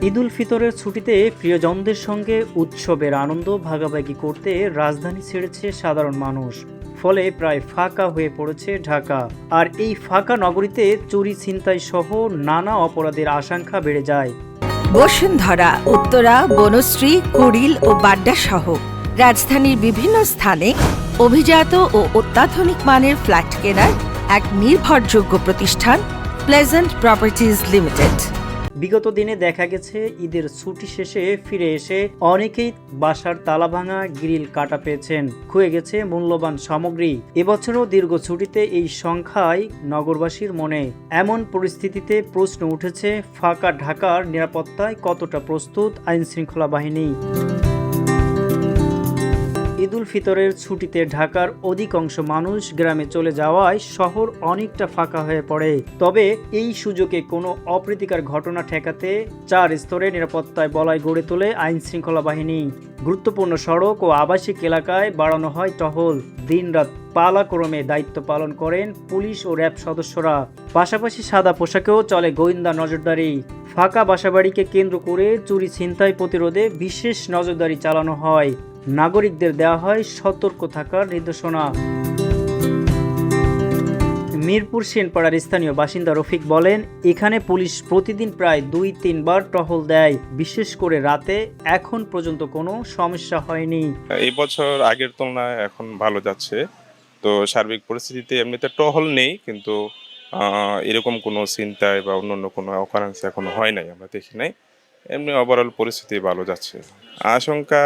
ঈদুল ফিতরের ছুটিতে প্রিয়জনদের সঙ্গে উৎসবের আনন্দ ভাগাভাগি করতে রাজধানী ছেড়েছে সাধারণ মানুষ। ফলে প্রায় ফাঁকা হয়ে পড়েছে ঢাকা। আর এই ফাঁকা নগরীতে চুরি ছিনতাই সহ নানা অপরাধের আশঙ্কা বেড়ে যায়। বসুন্ধরা, উত্তরা, বনশ্রী, কুড়িল ও বাড্ডা সহ রাজধানীর বিভিন্ন স্থানে অভিজাত ও অত্যাধুনিক মানের ফ্ল্যাট কেনার এক নির্ভরযোগ্য প্রতিষ্ঠান প্লেজেন্ট প্রপার্টিজ লিমিটেড। বিগত দিনে দেখা গেছে ঈদের ছুটি শেষে ফিরে এসে অনেকেই বাসার তালা ভাঙা, গ্রিল কাটা পেয়েছেন, খুয়ে গেছে মূল্যবান সামগ্রী। এবছরও দীর্ঘ ছুটিতে এই সংখ্যায় নগরবাসীর মনে। এমন পরিস্থিতিতে প্রশ্ন উঠেছে, ফাঁকা ঢাকার নিরাপত্তায় কতটা প্রস্তুত আইন শৃঙ্খলা বাহিনী? ঈদুল ফিতরের ছুটিতে ঢাকার অধিকাংশ মানুষ গ্রামে চলে যাওয়ায় শহর অনেকটা ফাঁকা হয়ে পড়ে। তবে এই সুযোগে কোনো অপ্রীতিকর ঘটনা ঠেকাতে 4 স্তরে নিরাপত্তায় বলয় গড়ে তোলে আইন শৃঙ্খলা বাহিনী। গুরুত্বপূর্ণ সড়ক ও আবাসিক এলাকায় বাড়ানো হয় টহল। দিনরাত পালাক্রমে দায়িত্ব পালন করেন পুলিশ ও র্যাব সদস্যরা। পাশাপাশি সাদা পোশাকেও চলে গোয়েন্দা নজরদারি। ফাঁকা বাসাবাড়িকে কেন্দ্র করে চুরি ছিনতাই প্রতিরোধে বিশেষ নজরদারি চালানো হয়। নাগরিকদের দেওয়া হয় সতর্ক থাকার নির্দেশনা। মিরপুর সেনপাড়ার স্থানীয় বাসিন্দা রফিক বলেন, এখানে পুলিশ প্রতিদিন প্রায় 2-3 বার টহল দেয়। বিশেষ করে রাতে এখন পর্যন্ত কোনো সমস্যা হয়নি। এই বছর আগের তুলনায় এখন ভালো যাচ্ছে। তো সার্বিক পরিস্থিতিতে এমনিতে টহল নেই, কিন্তু এরকম কোনো ছিনতাই বা অন্যান্য কোনো অকারেন্স এখনো হয় নাই, আমরা দেখি নাই। এমনি ওভারঅল পরিস্থিতি ভালো যাচ্ছে। আশঙ্কা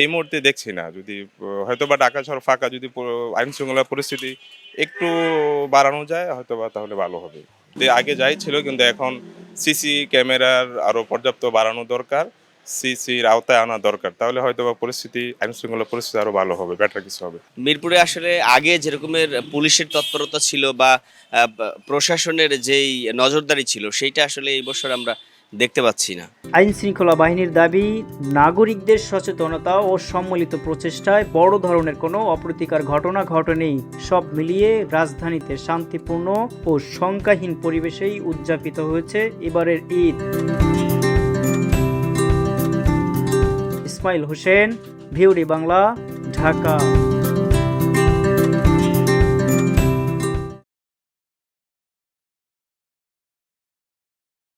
এই মুহূর্তে দেখছি না। যদি হয়তো বা ঢাকা শহর ফাঁকা, যদি আইন শৃঙ্খলা পরিস্থিতি একটু বাড়ানো যায় হয়তো বা, তাহলে ভালো হবে। আগে যাই ছিল, কিন্তু এখন সিসি ক্যামেরার আরো পর্যাপ্ত বাড়ানো দরকার, সিসির আওতায় আনা দরকার। তাহলে হয়তো বা পরিস্থিতি, আইন শৃঙ্খলা পরিস্থিতি আরো ভালো হবে, বেটার কিছু হবে। মিরপুরে আসলে আগে যেরকমের পুলিশের তৎপরতা ছিল বা প্রশাসনের যেই নজরদারি ছিল, সেইটা আসলে এই বছর আমরা দেখতে পাচ্ছি না। আইন শৃঙ্খলা বাহিনীর দাবি, নাগরিকদের সচেতনতা ও সম্মিলিত প্রচেষ্টায় বড় ধরনের কোনো অপ্রীতিকর ঘটনা ঘটেনি। সব মিলিয়ে রাজধানীতে শান্তিপূর্ণ ও শঙ্কাহীন পরিবেশেই উদযাপিত হয়েছে এবারের ঈদ। ইসমাইল হোসেন, ভিউরি বাংলা, ঢাকা।